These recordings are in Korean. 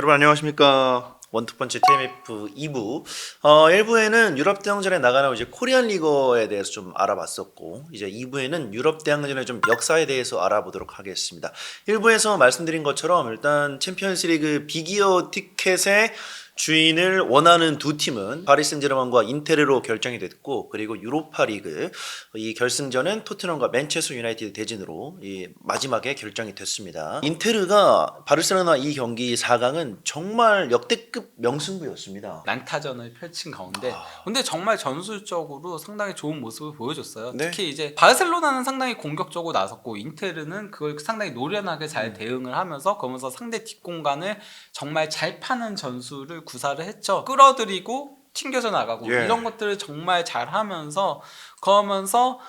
여러분 안녕하십니까. 원투펀치 TMF 2부 1부에는 유럽 대항전에 나가는 이제 코리안 리거에 대해서 좀 알아봤었고, 이제 2부에는 유럽 대항전의 좀 역사에 대해서 알아보도록 하겠습니다. 1부에서 말씀드린 것처럼 일단 챔피언스리그 비기어 티켓의 주인을 원하는 두 팀은 파리 생제르맹과 인테르로 결정이 됐고, 그리고 유로파리그 이 결승전은 토트넘과 맨체스터 유나이티드 대진으로 이 마지막에 결정이 됐습니다. 인테르가 바르셀로나 이 경기 4강은 정말 역대급 명승부였습니다. 난타전을 펼친 가운데 근데 정말 전술적으로 상당히 좋은 모습을 보여줬어요. 네. 특히 이제 바르셀로나는 상당히 공격적으로 나섰고 인테르는 그걸 상당히 노련하게 잘 대응을 하면서 그러면서 상대 뒷공간을 정말 잘 파는 전술을 구사를 했죠. 끌어들이고 튕겨져 나가고 예. 이런 것들을 정말 잘하면서 그러면서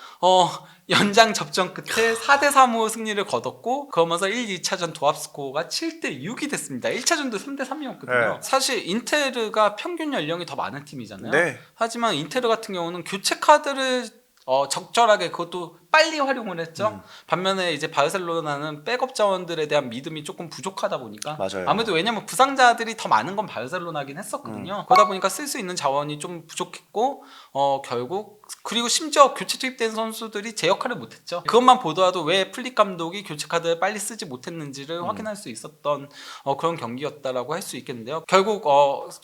연장 접전 끝에 4대3으로 승리를 거뒀고 그러면서 1, 2차전 도합 스코어가 7대6이 됐습니다. 1차전도 3대3이었거든요. 네. 사실 인테르가 평균 연령이 더 많은 팀이잖아요. 네. 하지만 인테르 같은 경우는 교체 카드를 적절하게 그것도 빨리 활용을 했죠. 반면에 이제 바르셀로나는 백업 자원들에 대한 믿음이 조금 부족하다 보니까 맞아요. 아무래도 왜냐면 부상자들이 더 많은 건 바르셀로나긴 했었거든요. 그러다 보니까 쓸 수 있는 자원이 좀 부족했고 결국 그리고 심지어 교체 투입된 선수들이 제 역할을 못했죠. 그것만 보더라도 왜 플릭 감독이 교체 카드를 빨리 쓰지 못했는지를 확인할 수 있었던 그런 경기였다라고 할 수 있겠는데요. 결국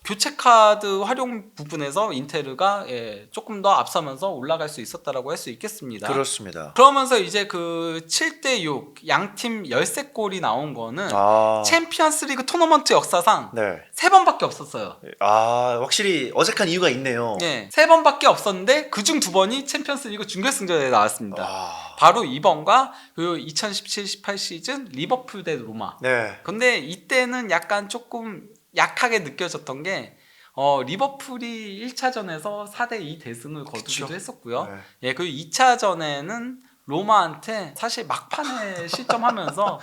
교체 카드 활용 부분에서 인테르가 조금 더 앞서면서 올라갈 수 있었다라고 할 수 있겠습니다. 그렇습니다. 그러면서 이제 그 7대6 양팀 13골이 나온 거는 챔피언스리그 토너먼트 역사상 네. 3번밖에 없었어요. 확실히 어색한 이유가 있네요. 네, 3번밖에 없었는데 그중 2번이 챔피언스리그 준결승전에 나왔습니다. 바로 2번과 그 2017-18 시즌 리버풀 대 로마. 네. 근데 이때는 약간 조금 약하게 느껴졌던 게 리버풀이 1차전에서 4대2 대승을 거두기도 그쵸. 했었고요. 네. 예, 그리고 2차전에는 로마한테 사실 막판에 실점하면서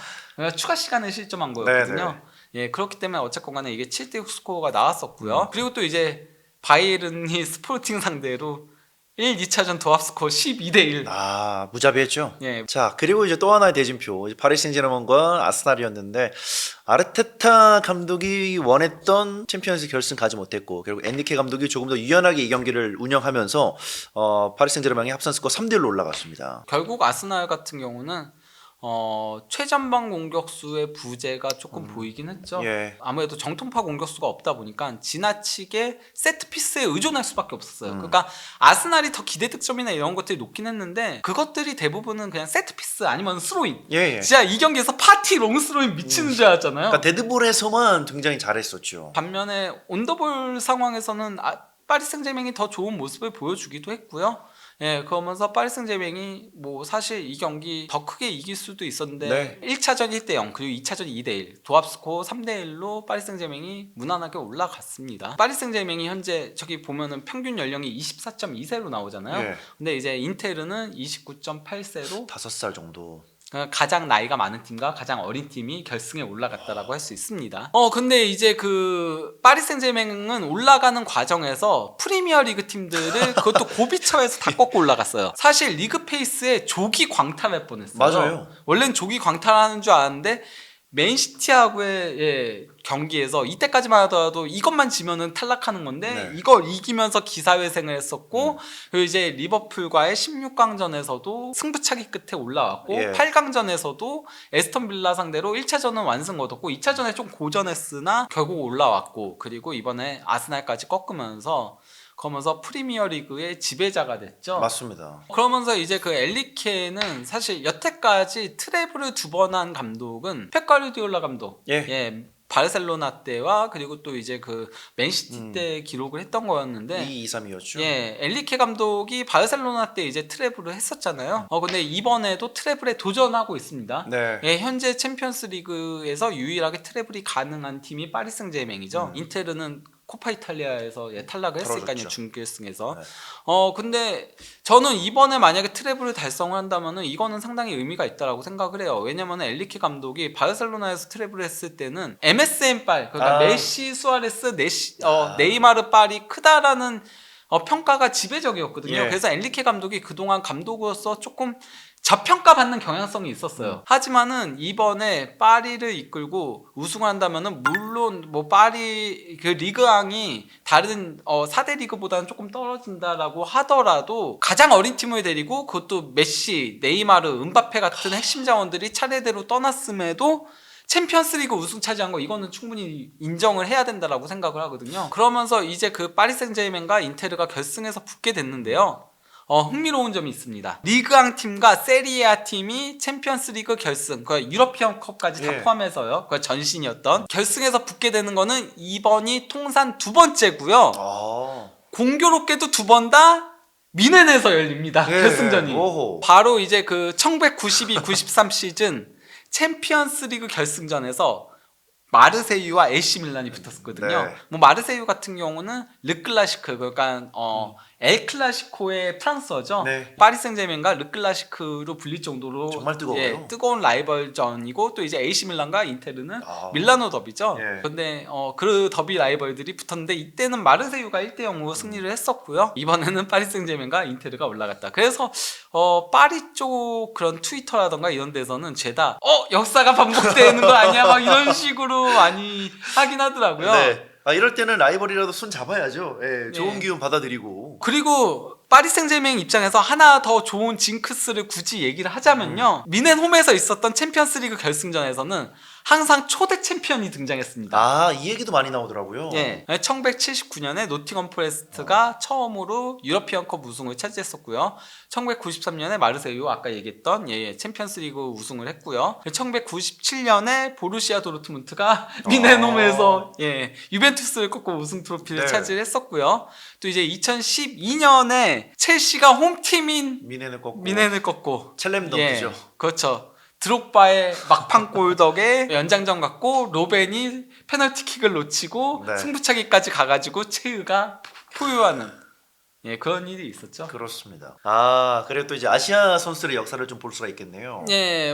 추가 시간에 실점한 거였거든요. 예, 그렇기 때문에 어쨌건 간에 이게 7대6 스코어가 나왔었고요. 그리고 또 이제 바이에른이 스포르팅 상대로 1, 2차전 도합 스코어 12대1. 무자비했죠. 예. 자, 그리고 이제 또 하나의 대진표, 파리 생제르맹과 아스날이었는데, 아르테타 감독이 원했던 챔피언스 결승 가지 못했고, 결국 엔리케 감독이 조금 더 유연하게 이 경기를 운영하면서 파리 생제르맹이 합산 스코어 3대1로 올라갔습니다. 결국 아스날 같은 경우는 최전방 공격수의 부재가 조금 보이긴 했죠. 예. 아무래도 정통파 공격수가 없다 보니까 지나치게 세트피스에 의존할 수밖에 없었어요. 그러니까 아스날이 더 기대 득점이나 이런 것들이 높긴 했는데 그것들이 대부분은 그냥 세트피스 아니면 스로인. 예. 진짜 이 경기에서 파티 롱 스로인 미치는 줄 알았잖아요. 그러니까 데드볼에서만 굉장히 잘했었죠. 반면에 온더볼 상황에서는 파리 생제맹이 더 좋은 모습을 보여주기도 했고요. 예, 그러면서 파리 생제맹이 뭐 사실 이 경기 더 크게 이길 수도 있었는데 1차전 1대0 그리고 2차전 2대1 도합 스코어 3대1로 파리 생제맹이 무난하게 올라갔습니다. 파리 생제맹이 현재 저기 보면은 평균 연령이 24.2세로 나오잖아요. 예. 근데 이제 인테르는 29.8세로 5살 정도. 가장 나이가 많은 팀과 가장 어린 팀이 결승에 올라갔다라고 할 수 있습니다. 근데 이제 그 파리 생제맹은 올라가는 과정에서 프리미어 리그 팀들을 그것도 고비처에서 다 꺾고 올라갔어요. 사실 리그 페이스에 조기 광탈할 뻔했어요. 맞아요. 원래는 조기 광탈하는 줄 아는데 맨시티하고의 경기에서 이때까지만 하더라도 이것만 지면은 탈락하는 건데 이걸 이기면서 기사회생을 했었고 그리고 이제 리버풀과의 16강전에서도 승부차기 끝에 올라왔고 8강전에서도 에스턴 빌라 상대로 1차전은 완승 거뒀고 2차전에 좀 고전했으나 결국 올라왔고 그리고 이번에 아스날까지 꺾으면서 그러면서 프리미어 리그의 지배자가 됐죠. 맞습니다. 그러면서 이제 그 엘리케는 사실 여태까지 트래블을 2번 한 감독은 펩 가르디올라 감독. 바르셀로나 때와 그리고 또 이제 그 맨시티 때 기록을 했던 거였는데 2, 3이었죠. 예, 엘리케 감독이 바르셀로나 때 이제 트래블을 했었잖아요. 근데 이번에도 트래블에 도전하고 있습니다. 예, 현재 챔피언스 리그에서 유일하게 트래블이 가능한 팀이 파리 생제맹이죠. 인테르는 코파 이탈리아에서 탈락을 했으니까요. 준결승에서. 근데 저는 이번에 만약에 트래블을 달성을 한다면은 이거는 상당히 의미가 있다라고 생각을 해요. 왜냐면 엘리케 감독이 바르셀로나에서 트래블을 했을 때는 MSN 빨, 그러니까 메시, 수아레스, 네이마르 빨이 크다라는 평가가 지배적이었거든요. 그래서 엘리케 감독이 그동안 감독으로서 조금 저평가받는 경향성이 있었어요. 하지만은 이번에 파리를 이끌고 우승을 한다면은 물론 뭐 파리 그 리그왕이 다른 4대 리그보다는 조금 떨어진다라고 하더라도 가장 어린 팀을 데리고 그것도 메시, 네이마르, 음바페 같은 핵심 자원들이 차례대로 떠났음에도 챔피언스리그 우승 차지한 거 이거는 충분히 인정을 해야 된다라고 생각을 하거든요. 그러면서 이제 그 파리 생제르맹과 인테르가 결승에서 붙게 됐는데요. 흥미로운 점이 있습니다. 리그왕 팀과 세리아 팀이 챔피언스리그 결승, 그 유러피언컵까지 다 포함해서요. 그 전신이었던 결승에서 붙게 되는 거는 이번이 통산 두 번째고요. 공교롭게도 두 번 다 미넨에서 열립니다. 결승전이. 바로 이제 그 1992-93 시즌 챔피언스리그 결승전에서 마르세유와 AC 밀란이 붙었거든요. 뭐 마르세유 같은 경우는 르클라시크, 그러니까 엘 클라시코의 프랑스어죠. 파리 생제르맹과 르클라시크로 불릴 정도로 정말 뜨거워요. 뜨거운 라이벌전이고 또 이제 AC 밀란과 인테르는 밀라노 더비죠. 근데 그 더비 라이벌들이 붙었는데 이때는 마르세유가 1대0으로 승리를 했었고요. 이번에는 파리 생제르맹과 인테르가 올라갔다. 그래서 파리 쪽 그런 트위터라던가 이런 데서는 죄다 역사가 반복되는 거 아니야? 막 이런 식으로 많이 하긴 하더라고요. 이럴 때는 라이벌이라도 손 잡아야죠. 좋은 기운 받아들이고. 그리고 파리 생제르맹 입장에서 하나 더 좋은 징크스를 굳이 얘기를 하자면요. 미넨 홈에서 있었던 챔피언스리그 결승전에서는 항상 초대 챔피언이 등장했습니다. 이 얘기도 많이 나오더라고요. 1979년에 노팅엄 포레스트가 처음으로 유러피언컵 우승을 차지했었고요. 1993년에 마르세유 아까 얘기했던 챔피언스리그 우승을 했고요. 1997년에 보루시아 도르트문트가 미넨 홈에서 유벤투스를 꺾고 우승 트로피를 차지했었고요. 또 이제 2012년에 첼시가 홈팀인 미넨을 꺾고 첼렘덩크죠. 그렇죠. 드록바의 막판골 덕에 연장전 갔고 로벤이 페널티킥을 놓치고 승부차기까지 가가지고 체유가 포효하는 그런 일이 있었죠. 그렇습니다. 그리고 또 이제 아시아 선수들의 역사를 좀 볼 수가 있겠네요.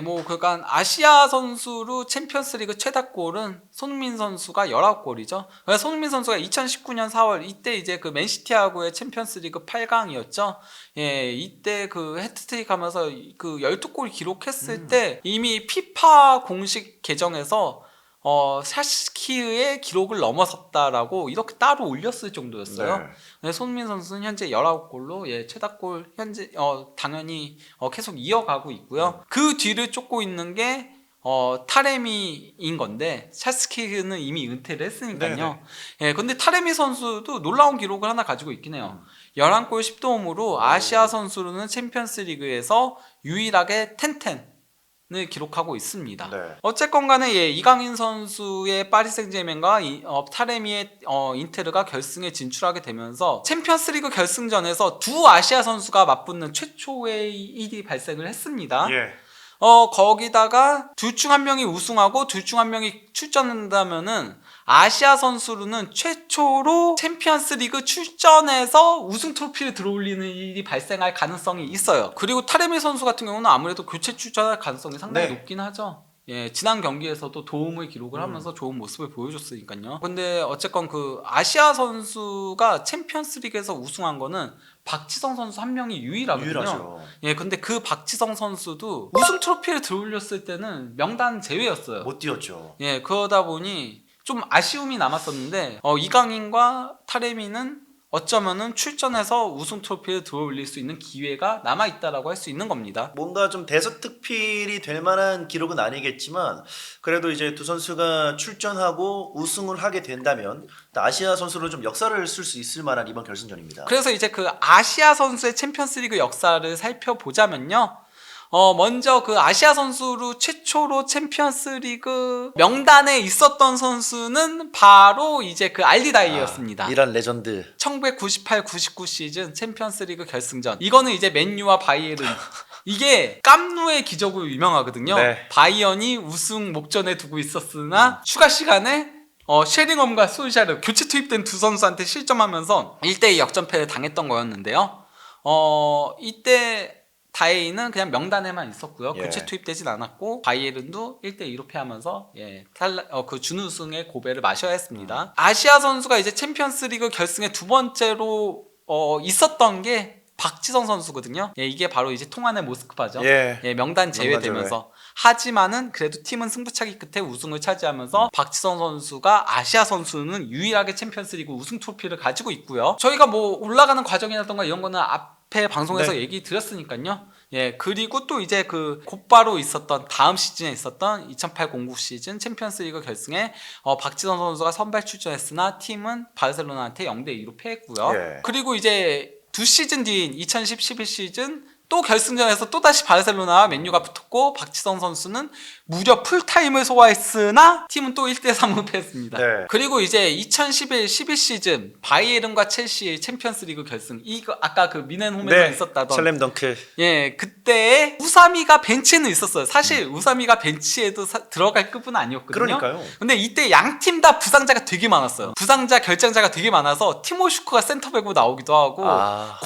뭐 그러니까 아시아 선수로 챔피언스리그 최다골은 손흥민 선수가 19골이죠. 손흥민 선수가 2019년 4월 이때 이제 그 맨시티하고의 챔피언스리그 8강이었죠. 이때 그 해트트릭 하면서 그 12골 기록했을 때 이미 피파 공식 계정에서 샤스키의 기록을 넘어섰다라고 이렇게 따로 올렸을 정도였어요. 손흥민 선수는 현재 19골로 최다골 현재 당연히 계속 이어가고 있고요. 그 뒤를 쫓고 있는 게 타레미인 건데 샤스키는 이미 은퇴를 했으니까요. 근데 타레미 선수도 놀라운 기록을 하나 가지고 있긴 해요. 11골 10도움으로 아시아 선수로는 챔피언스리그에서 유일하게 10-10 을 기록하고 있습니다. 어쨌건 간에 이강인 선수의 파리 생제르맹과 타레미의 인테르가 결승에 진출하게 되면서 챔피언스리그 결승전에서 두 아시아 선수가 맞붙는 최초의 일이 발생을 했습니다. 거기다가 둘 중 한 명이 우승하고 둘 중 한 명이 출전한다면은 아시아 선수로는 최초로 챔피언스리그 출전해서 우승 트로피를 들어올리는 일이 발생할 가능성이 있어요. 그리고 타레미 선수 같은 경우는 아무래도 교체 출전할 가능성이 상당히 높긴 하죠. 지난 경기에서도 도움을 기록을 하면서 좋은 모습을 보여줬으니까요. 근데 어쨌건 그 아시아 선수가 챔피언스리그에서 우승한 거는 박지성 선수 한 명이 유일하거든요. 근데 그 박지성 선수도 우승 트로피를 들어올렸을 때는 명단 제외였어요. 못 뛰었죠. 그러다 보니 좀 아쉬움이 남았었는데 이강인과 타레미는 어쩌면은 출전해서 우승 트로피를 들어올릴 수 있는 기회가 남아있다라고 할 수 있는 겁니다. 뭔가 좀 대서특필이 될 만한 기록은 아니겠지만 그래도 이제 두 선수가 출전하고 우승을 하게 된다면 아시아 선수로 좀 역사를 쓸 수 있을 만한 이번 결승전입니다. 그래서 이제 그 아시아 선수의 챔피언스리그 역사를 살펴보자면요. 먼저 그 아시아 선수로 최초로 챔피언스리그 명단에 있었던 선수는 바로 이제 그 알리다이였습니다. 이란 레전드. 1998-99 시즌 챔피언스리그 결승전. 이거는 이제 맨유와 바이에른. 이게 깜누의 기적으로 유명하거든요. 바이언이 우승 목전에 두고 있었으나 추가 시간에 쉐링엄과 솔샤르 교체 투입된 두 선수한테 실점하면서 1대2 역전패를 당했던 거였는데요. 이때 다에이는 그냥 명단에만 있었고요. 교체 투입되진 않았고 바이에른도 1대2로 패하면서 그 준우승의 고배를 마셔야 했습니다. 아시아 선수가 이제 챔피언스리그 결승에 두 번째로 있었던 게 박지성 선수거든요. 예, 이게 바로 이제 통안의 모스크바죠. 예. 예, 명단 제외되면서 하지만은 그래도 팀은 승부차기 끝에 우승을 차지하면서 박지성 선수가 아시아 선수는 유일하게 챔피언스리그 우승 트로피를 가지고 있고요. 저희가 뭐 올라가는 과정이라던가 이런 거는 앞에 방송에서 네. 얘기 드렸으니까요. 예, 그리고 또 이제 그 곧바로 있었던 다음 시즌에 있었던 2008-09 시즌 챔피언스리그 결승에 박지성 선수가 선발 출전했으나 팀은 바르셀로나한테 0대2로 패했고요. 예. 그리고 이제 두 시즌 뒤인 2010-11 시즌 또 결승전에서 또다시 바르셀로나와 맨유가 붙었고 박지성 선수는 무려 풀타임을 소화했으나 팀은 또 1대3으로 패했습니다. 네. 그리고 이제 2011-12 시즌 바이에른과 첼시의 챔피언스리그 결승, 이거 아까 그 미넨홈에서 있었다던 슬램덩크. 예, 그때 우사미가 벤치에는 있었어요. 사실 우사미가 벤치에도 들어갈 급은 아니었거든요. 그러니까요. 근데 이때 양 팀 다 부상자가 되게 많았어요. 부상자 결장자가 되게 많아서 티모슈크가 센터백으로 나오기도 하고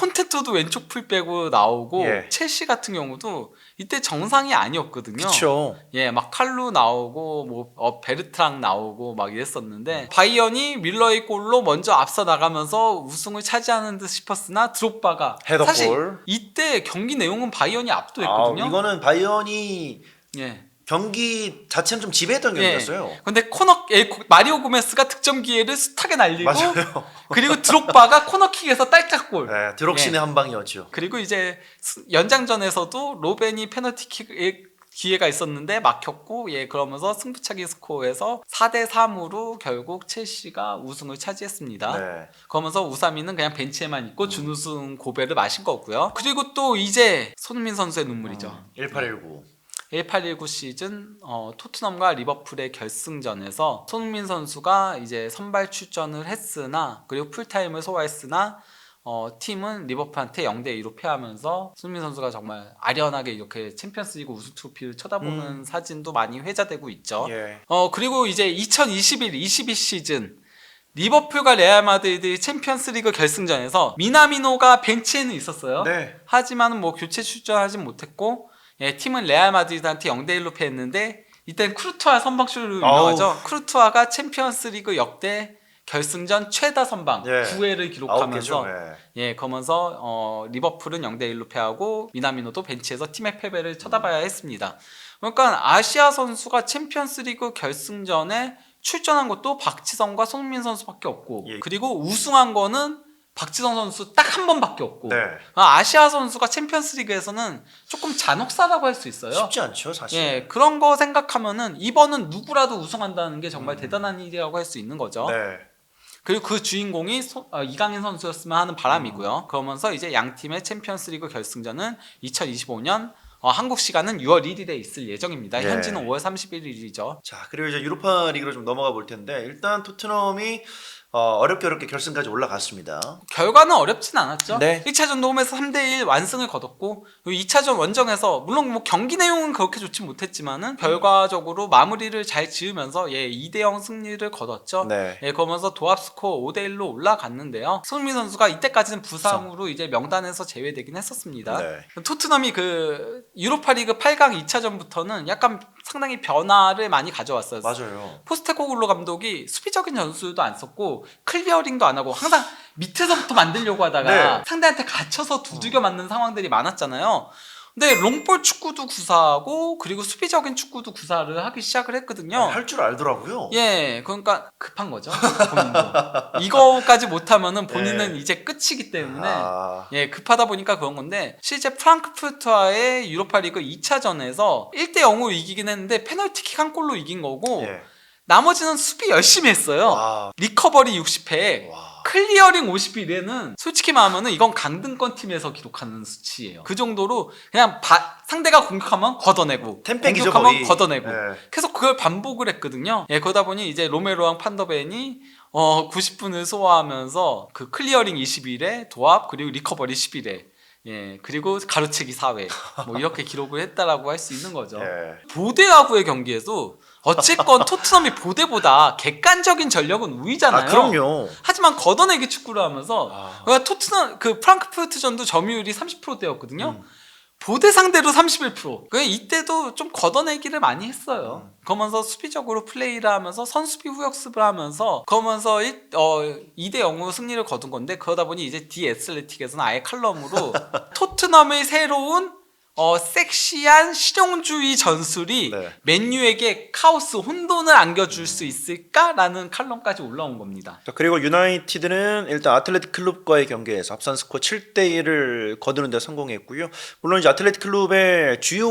콘테토도 왼쪽 풀백으로 나오고 예. 첼시 같은 경우도 이때 정상이 아니었거든요. 그렇죠. 예, 막 칼루 나오고 뭐 베르트랑 나오고 막 이랬었는데 바이언이 밀러의 골로 먼저 앞서 나가면서 우승을 차지하는 듯 싶었으나 드록바가 헤더골. 사실 이때 경기 내용은 바이언이 압도했거든요. 이거는 바이언이 예. 경기 자체는 좀 지배했던 경기였어요. 근데 마리오 고메스가 득점 기회를 숱하게 날리고 맞아요. 그리고 드록바가 코너킥에서 딸깍골. 네, 드록신의 한 방이었죠. 그리고 이제 연장전에서도 로벤이 페널티킥 기회가 있었는데 막혔고, 예, 그러면서 승부차기 스코어에서 4대3으로 결국 첼시가 우승을 차지했습니다. 네. 그러면서 우사미는 그냥 벤치에만 있고 준우승 고배를 마신 거고요. 그리고 또 이제 손흥민 선수의 눈물이죠. 1819. 1819 시즌 토트넘과 리버풀의 결승전에서 손흥민 선수가 이제 선발 출전을 했으나 그리고 풀타임을 소화했으나 팀은 리버풀한테 0대2로 패하면서 손흥민 선수가 정말 아련하게 이렇게 챔피언스리그 우승 트로피를 쳐다보는 사진도 많이 회자되고 있죠. 예. 그리고 이제 2021-22 시즌 리버풀과 레알 마드리드 챔피언스리그 결승전에서 미나미노가 벤치에는 있었어요. 네. 하지만 뭐 교체 출전하진 못했고, 예, 팀은 레알 마드리드한테 0대1로 패했는데 이땐 쿠르투아 선방출로 유명하죠. 쿠르투아가 챔피언스리그 역대 결승전 최다 선방 9회를 기록하면서 그러면서 리버풀은 0대1로 패하고 미나미노도 벤치에서 팀의 패배를 쳐다봐야 했습니다. 그러니까 아시아 선수가 챔피언스리그 결승전에 출전한 것도 박지성과 손흥민 선수밖에 없고, 그리고 우승한 거는 박지성 선수 딱 한 번밖에 없고, 아시아 선수가 챔피언스리그에서는 조금 잔혹사라고 할 수 있어요. 쉽지 않죠, 사실. 예, 그런 거 생각하면은 이번은 누구라도 우승한다는 게 정말 대단한 일이라고 할 수 있는 거죠. 네. 그리고 그 주인공이 이강인 선수였으면 하는 바람이고요. 그러면서 이제 양 팀의 챔피언스리그 결승전은 2025년 한국 시간은 6월 1일에 있을 예정입니다. 현지는 5월 31일이죠. 자, 그리고 이제 유로파 리그로 좀 넘어가 볼 텐데 일단 토트넘이 어렵게 결승까지 올라갔습니다. 결과는 어렵진 않았죠. 네. 1차전도 홈에서 3대1 완승을 거뒀고 2차전 원정에서 물론 뭐 경기 내용은 그렇게 좋지 못했지만은 결과적으로 마무리를 잘 지으면서 2대0 승리를 거뒀죠. 네. 예, 그러면서 도합 스코어 5대1로 올라갔는데요. 손흥민 선수가 이때까지는 부상으로 이제 명단에서 제외되긴 했었습니다. 네. 토트넘이 그 유로파리그 8강 2차전부터는 약간 상당히 변화를 많이 가져왔어요. 맞아요. 포스테코글루 감독이 수비적인 전술도 안 썼고 클리어링도 안 하고 항상 밑에서부터 만들려고 하다가 상대한테 갇혀서 두들겨 맞는 상황들이 많았잖아요. 근데 롱볼 축구도 구사하고 그리고 수비적인 축구도 구사를 하기 시작을 했거든요. 할 줄 알더라고요. 예, 그러니까 급한 거죠. 본인도. 이거까지 못하면은 본인은 이제 끝이기 때문에 급하다 보니까 그런 건데 실제 프랑크푸르트와의 유로파리그 2차전에서 1대0으로 이기긴 했는데 페널티킥 한 골로 이긴 거고 나머지는 수비 열심히 했어요. 리커버리 60회. 클리어링 51에는 솔직히 말하면은 이건 강등권 팀에서 기록하는 수치예요. 그 정도로 그냥 상대가 공격하면 걷어내고 템팩이죠, 공격하면 거의. 걷어내고 계속 그걸 반복을 했거든요. 예, 그러다 보니 이제 로메로랑 판더벤이 90분을 소화하면서 그 클리어링 21에 도합 그리고 리커버리 11에 그리고 가로채기 4회 뭐 이렇게 기록을 했다라고 할 수 있는 거죠. 보대하고의 경기에서 어쨌건 토트넘이 보대보다 객관적인 전력은 우위잖아요. 그럼요. 하지만 걷어내기 축구를 하면서 토트넘 그 프랑크푸르트전도 점유율이 30%대였거든요. 보대 상대로 31%. 그 이때도 좀 걷어내기를 많이 했어요. 그러면서 수비적으로 플레이를 하면서 선수비 후역습을 하면서 그러면서 2대 0으로 승리를 거둔 건데 그러다 보니 이제 디 애슬레틱에서는 아예 칼럼으로 토트넘의 새로운 섹시한 실용주의 전술이 네. 맨유에게 카오스 혼돈을 안겨줄 수 있을까라는 칼럼까지 올라온 겁니다. 자, 그리고 유나이티드는 일단 아틀레틱 클럽과의 경기에서 합산 스코어 7대1을 거두는 데 성공했고요. 물론 이제 아틀레틱 클럽의 주요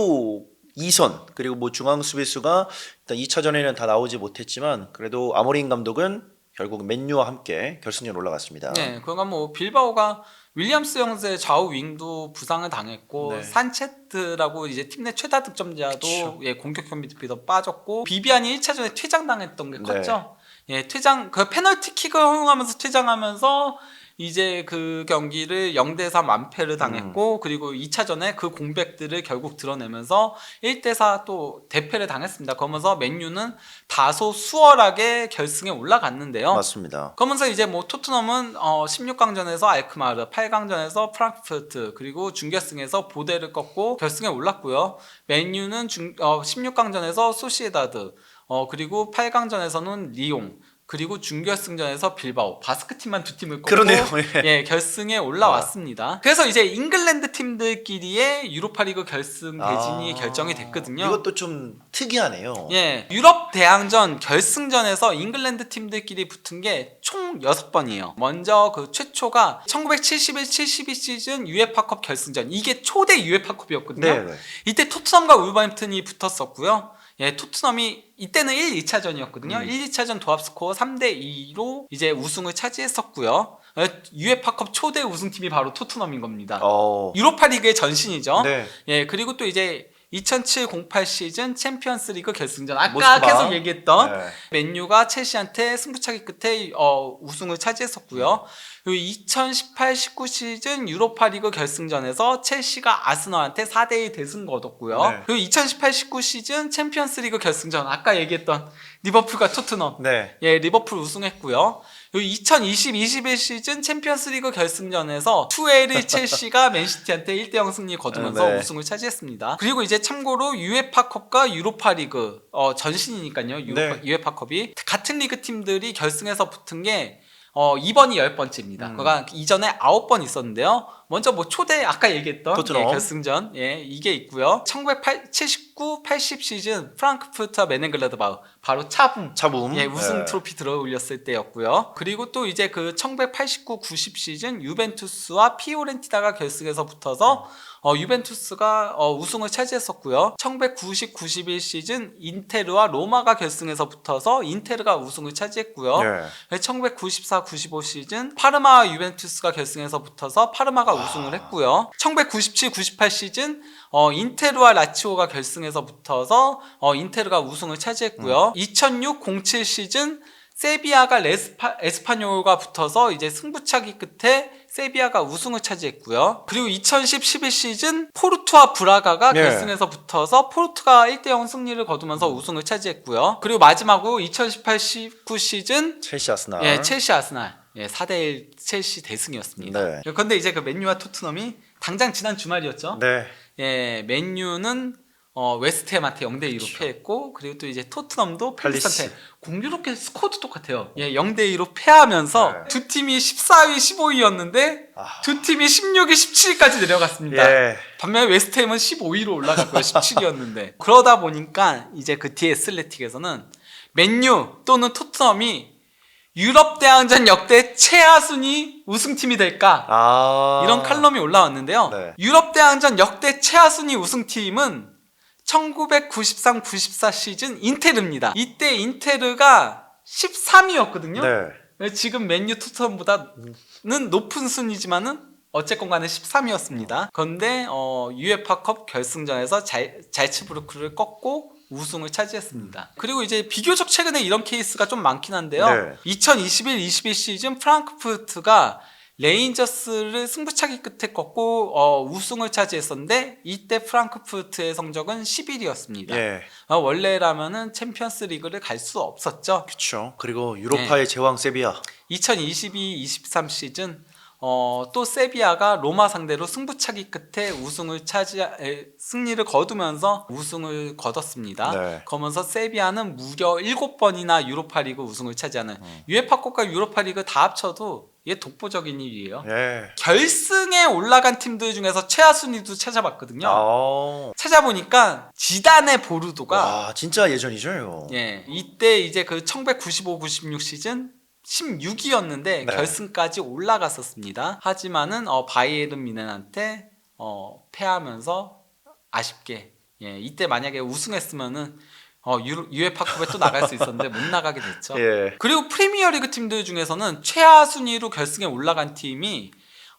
2선 그리고 뭐 중앙 수비수가 일단 2차전에는 다 나오지 못했지만 그래도 아모린 감독은 결국 맨유와 함께 결승전 올라갔습니다. 네, 그러니까 뭐 빌바오가 윌리엄스 형제의 좌우 윙도 부상을 당했고 네. 산체트라고 이제 팀 내 최다 득점자도 그쵸. 예, 공격형 미드필더 빠졌고 비비안이 1차전에 퇴장당했던 게 컸죠. 예, 퇴장 그 페널티킥을 허용하면서 퇴장하면서 이제 그 경기를 0대3 완패를 당했고 그리고 2차전에 그 공백들을 결국 드러내면서 1대4 또 대패를 당했습니다. 그러면서 맨유는 다소 수월하게 결승에 올라갔는데요. 맞습니다. 그러면서 이제 뭐 토트넘은 16강전에서 알크마르, 8강전에서 프랑크푸르트 그리고 준결승에서 보데를 꺾고 결승에 올랐고요. 맨유는 16강전에서 소시에다드 그리고 8강전에서는 리옹 그리고 준결승전에서 빌바오 바스크 팀만 두 팀을 꺾고 그러네요. 예, 결승에 올라왔습니다. 그래서 이제 잉글랜드 팀들끼리의 유로파리그 결승 대진이 결정이 됐거든요. 이것도 좀 특이하네요. 예, 유럽 대항전 결승전에서 잉글랜드 팀들끼리 붙은 게 총 6번이에요. 먼저 그 최초가 1971-72 시즌 UEFA컵 결승전. 이게 초대 UEFA컵이었거든요. 네. 이때 토트넘과 울버햄튼이 붙었었고요. 예, 토트넘이 이때는 1, 2차전이었거든요. 1, 2차전 도합 스코어 3대 2로 이제 우승을 차지했었고요. UEFA컵 초대 우승팀이 바로 토트넘인 겁니다. 유로파리그의 전신이죠. 네. 예, 그리고 또 이제 2007-08 시즌 챔피언스리그 결승전 아까 모스크바. 계속 얘기했던 네. 맨유가 첼시한테 승부차기 끝에 우승을 차지했었고요. 그리고 2018-19 시즌 유로파리그 결승전에서 첼시가 아스널한테 4대1 대승 거뒀고요. 네. 그리고 2018-19 시즌 챔피언스리그 결승전 아까 얘기했던 리버풀과 토트넘 네. 예, 리버풀 우승했고요. 2020-21 시즌 챔피언스리그 결승전에서 투에리 첼시가 맨시티한테 1대0 승리 거두면서 네. 우승을 차지했습니다. 그리고 이제 참고로 유에파컵과 유로파리그 전신이니까요. 네. 유에파컵이 같은 리그 팀들이 결승에서 붙은 게 이번이 10번째입니다. 그러니까 이전에 9번 있었는데요. 먼저 뭐 초대 아까 얘기했던 토트넘. 결승전 이게 있고요. 1979-80 시즌 프랑크푸르트와 메넨글라드바흐 바로 차붐 우승 네. 트로피 들어 올렸을 때였고요. 그리고 또 이제 그 1989-90 시즌 유벤투스와 피오렌티나가 결승에서 붙어서 유벤투스가 우승을 차지했었고요. 1990-91 시즌 인테르와 로마가 결승에서 붙어서 인테르가 우승을 차지했고요. 네. 1994-95 시즌 파르마와 유벤투스가 결승에서 붙어서 파르마가 우승을 했고요. 1997-98 시즌 인테르와 라치오가 결승에서 붙어서 인테르가 우승을 차지했고요. 2006-07 시즌 세비야가 에스파뇰과 붙어서 이제 승부차기 끝에 세비야가 우승을 차지했고요. 그리고 2010-11 시즌 포르투와 브라가가 결승에서 붙어서 포르투가 1대0 승리를 거두면서 우승을 차지했고요. 그리고 마지막으로 2018-19 시즌 첼시 아스날. 예, 첼시 아스날. 예, 4대1 첼시 대승이었습니다. 네. 그런데 이제 그 맨유와 토트넘이 당장 지난 주말이었죠. 네. 예, 맨유는 웨스트햄한테 0대2로 패했고 그리고 또 이제 토트넘도 팰리스한테 공교롭게 스코어도 똑같아요. 예, 0대2로 패하면서 네. 두 팀이 14위, 15위였는데 두 팀이 16위, 17위까지 내려갔습니다. 예. 반면에 웨스트햄은 15위로 올라갔고요. 17위였는데 그러다 보니까 이제 그 뒤에 애슬레틱에서는 맨유 또는 토트넘이 유럽 대항전 역대 최하 순위 우승팀이 될까? 이런 칼럼이 올라왔는데요. 네. 유럽 대항전 역대 최하 순위 우승팀은 1993-94 시즌 인테르입니다. 이때 인테르가 13위였거든요. 네. 지금 맨유 토트넘보다는 높은 순위지만은 어쨌건 간에 13위였습니다. 그런데 유에파컵 결승전에서 잘츠부르크를 꺾고 우승을 차지했습니다. 그리고 이제 비교적 최근에 이런 케이스가 좀 많긴 한데요. 네. 2021-22 시즌 프랑크푸르트가 레인저스를 승부차기 끝에 꺾고 우승을 차지했었는데 이때 프랑크푸르트의 성적은 11위였습니다. 예. 원래라면은 챔피언스 리그를 갈 수 없었죠. 그렇죠. 그리고 유로파의 제왕 세비야. 2022-23 시즌 또 세비야가 로마 상대로 승부차기 끝에 승리를 거두면서 우승을 거뒀습니다. 네. 그러면서 세비야는 무려 7번이나 유로파리그 우승을 차지하는 유에파컵과 유로파리그 다 합쳐도 얘 독보적인 1위예요. 예. 결승에 올라간 팀들 중에서 최하 순위도 찾아봤거든요. 아. 찾아보니까 지단의 보르도가 와, 진짜 예전이죠, 이거. 예, 이때 이제 그 1995-96 시즌 16위였는데 네. 결승까지 올라갔었습니다. 하지만은 바이에른 뮌헨한테 패하면서 아쉽게 이때 만약에 우승했으면은 유에파컵에 또 나갈 수 있었는데 못 나가게 됐죠. 예. 그리고 프리미어리그 팀들 중에서는 최하 순위로 결승에 올라간 팀이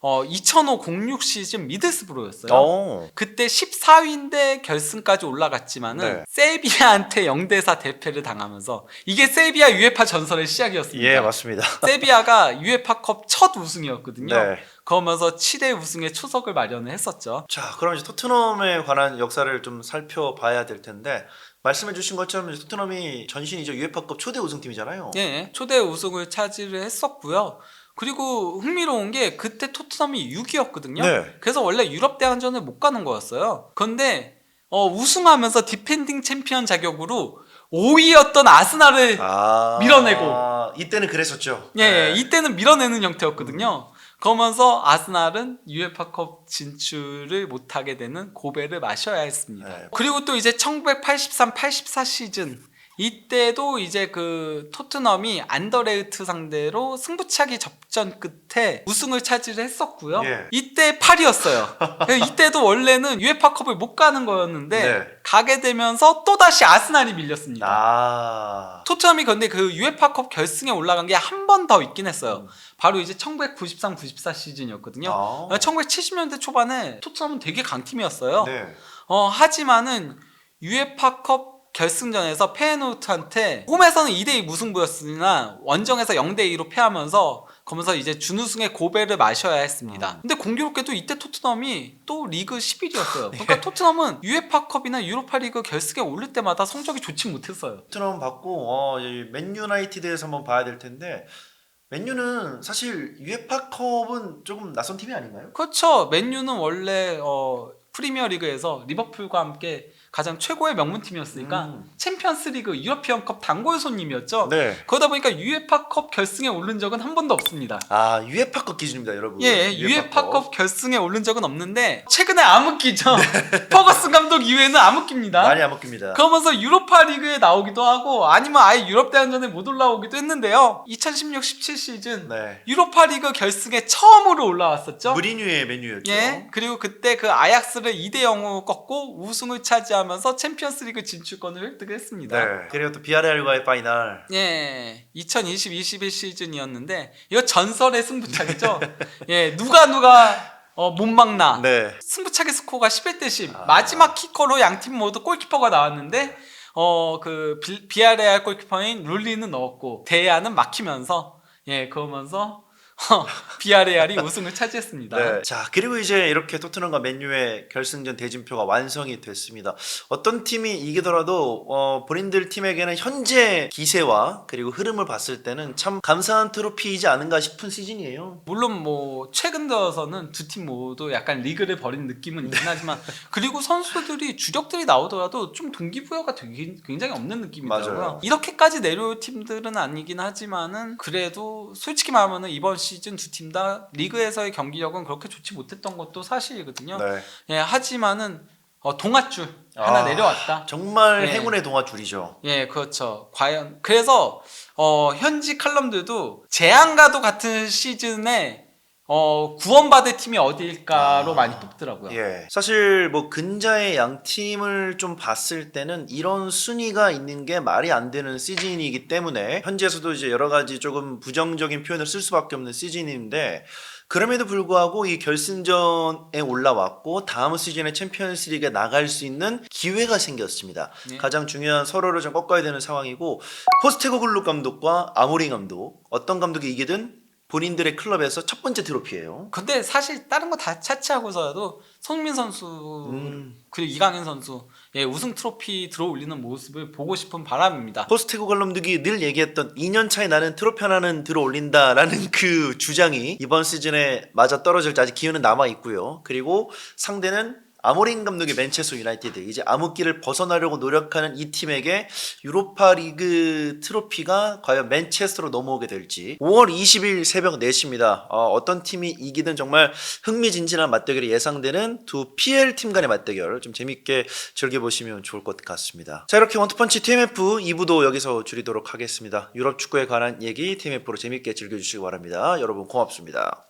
2005-06 시즌 미들스브로였어요. 어. 그때 14위인데 결승까지 올라갔지만은 네. 세비야한테 0대4 대패를 당하면서 이게 세비야 유에파 전설의 시작이었습니다. 예, 맞습니다. 세비야가 유에파컵 첫 우승이었거든요. 네. 그러면서 7회 우승의 초석을 마련을 했었죠. 자, 그럼 이제 토트넘에 관한 역사를 좀 살펴봐야 될 텐데 말씀해주신 것처럼 이제 토트넘이 전신이죠. 유에파컵 초대 우승팀이잖아요. 예, 초대 우승을 차지를 했었고요. 그리고 흥미로운 게 그때 토트넘이 6위였거든요. 네. 그래서 원래 유럽 대항전을 못 가는 거였어요. 그런데 우승하면서 디펜딩 챔피언 자격으로 5위였던 아스날을 밀어내고. 이때는 그랬었죠. 예, 이때는 밀어내는 형태였거든요. 그러면서 아스날은 유에파컵 진출을 못하게 되는 고배를 마셔야 했습니다. 네. 그리고 또 이제 1983-84 시즌 이때도 이제 그 토트넘이 안더레흐트 상대로 승부차기 접전 끝에 우승을 차지를 했었고요. 예. 이때 8위였어요. 이때도 원래는 유에파컵을 못 가는 거였는데 네. 가게 되면서 또다시 아스날이 밀렸습니다. 아. 토트넘이 근데 그 유에파컵 결승에 올라간 게 한 번 더 있긴 했어요. 바로 이제 1993-94 시즌이었거든요. 1970년대 초반에 토트넘은 되게 강팀이었어요. 네. 하지만은 유에파컵 결승전에서 페예노르트한테 홈에서는 2대2 무승부였으나 원정에서 0대2로 패하면서 그러면서 이제 준우승의 고배를 마셔야 했습니다. 근데 공교롭게도 이때 토트넘이 또 리그 11위였어요. 그러니까 토트넘은 유에파컵이나 유로파리그 결승에 오를 때마다 성적이 좋지 못했어요. 토트넘 받고 맨 유나이티드에서 한번 봐야 될 텐데 맨유는 사실 유에파컵은 조금 낯선 팀이 아닌가요? 그렇죠. 맨유는 원래 프리미어리그에서 리버풀과 함께 가장 최고의 명문팀이었으니까 챔피언스리그 유러피언컵 단골 손님이었죠. 네. 그러다 보니까 유에파컵 결승에 오른 적은 한 번도 없습니다. 아, 유에파컵 기준입니다, 여러분. 예, 유에파컵 결승에 오른 적은 없는데 최근에 암흑기죠. 퍼거슨 감독 이후에는 암흑기입니다. 많이 안 먹힙니다. 그러면서 유로파리그에 나오기도 하고 아니면 아예 유럽 대항전에 못 올라오기도 했는데요. 2016-17 시즌 네. 유로파리그 결승에 처음으로 올라왔었죠. 무리뉴의 맨유였죠. 예, 그리고 그때 그 아약스를 2대0으로 꺾고 우승을 차지하면서 챔피언스리그 진출권을 획득했습니다. 네. 그리고 또 비아레알과의 파이널. 예, 2020-21 시즌이었는데 이거 전설의 승부차기죠. 예, 누가 못 막나. 네. 승부차기 스코어가 11대10. 마지막 키커로 양팀 모두 골키퍼가 나왔는데 그 비아레알 골키퍼인 룰리는 넣었고 데야는 막히면서 그러면서 비아레알이 우승을 차지했습니다. 네. 자, 그리고 이제 이렇게 토트넘과 맨유의 결승전 대진표가 완성이 됐습니다. 어떤 팀이 이기더라도 본인들 팀에게는 현재 기세와 그리고 흐름을 봤을 때는 참 감사한 트로피이지 않은가 싶은 시즌이에요. 물론 뭐 최근 들어서는 두 팀 모두 약간 리그를 벌인 느낌은 있긴 하지만 그리고 선수들이 주력들이 나오더라도 좀 동기부여가 되게 굉장히 없는 느낌이더라고요. 맞아요. 이렇게까지 내려올 팀들은 아니긴 하지만은 그래도 솔직히 말하면은 이번 시즌 두 팀 다 리그에서의 경기력은 그렇게 좋지 못했던 것도 사실이거든요. 네. 예, 하지만은 동아줄 하나 내려왔다. 정말 예. 행운의 동아줄이죠. 예, 그렇죠. 과연 그래서 현지 칼럼들도 재앙과도 같은 시즌에 구원받을 팀이 어디일까로 많이 뽑더라고요. 예. 사실 뭐 근자의 양 팀을 좀 봤을 때는 이런 순위가 있는 게 말이 안 되는 시즌이기 때문에 현지에서도 이제 여러 가지 조금 부정적인 표현을 쓸 수밖에 없는 시즌인데 그럼에도 불구하고 이 결승전에 올라왔고 다음 시즌에 챔피언스리그에 나갈 수 있는 기회가 생겼습니다. 네. 가장 중요한 서로를 좀 꺾어야 되는 상황이고 포스테코글루 감독과 아모린 감독 어떤 감독이 이기든 본인들의 클럽에서 첫 번째 트로피예요. 근데 사실 다른 거 다 차치하고서라도 손흥민 선수 그리고 이강인 선수 우승 트로피 들어올리는 모습을 보고 싶은 바람입니다. 포스테코 감독이 늘 얘기했던 2년 차에 나는 트로피 하나는 들어올린다라는 그 주장이 이번 시즌에 맞아 떨어질지 아직 기회는 남아 있고요. 그리고 상대는 아모린 감독의 맨체스터 유나이티드, 이제 암흑기를 벗어나려고 노력하는 이 팀에게 유로파 리그 트로피가 과연 맨체스터로 넘어오게 될지 5월 20일 새벽 4시입니다. 어떤 팀이 이기든 정말 흥미진진한 맞대결이 예상되는 두 PL 팀 간의 맞대결 좀 재밌게 즐겨보시면 좋을 것 같습니다. 자, 이렇게 원투펀치 TMF 2부도 여기서 줄이도록 하겠습니다. 유럽 축구에 관한 얘기 TMF로 재밌게 즐겨주시기 바랍니다. 여러분 고맙습니다.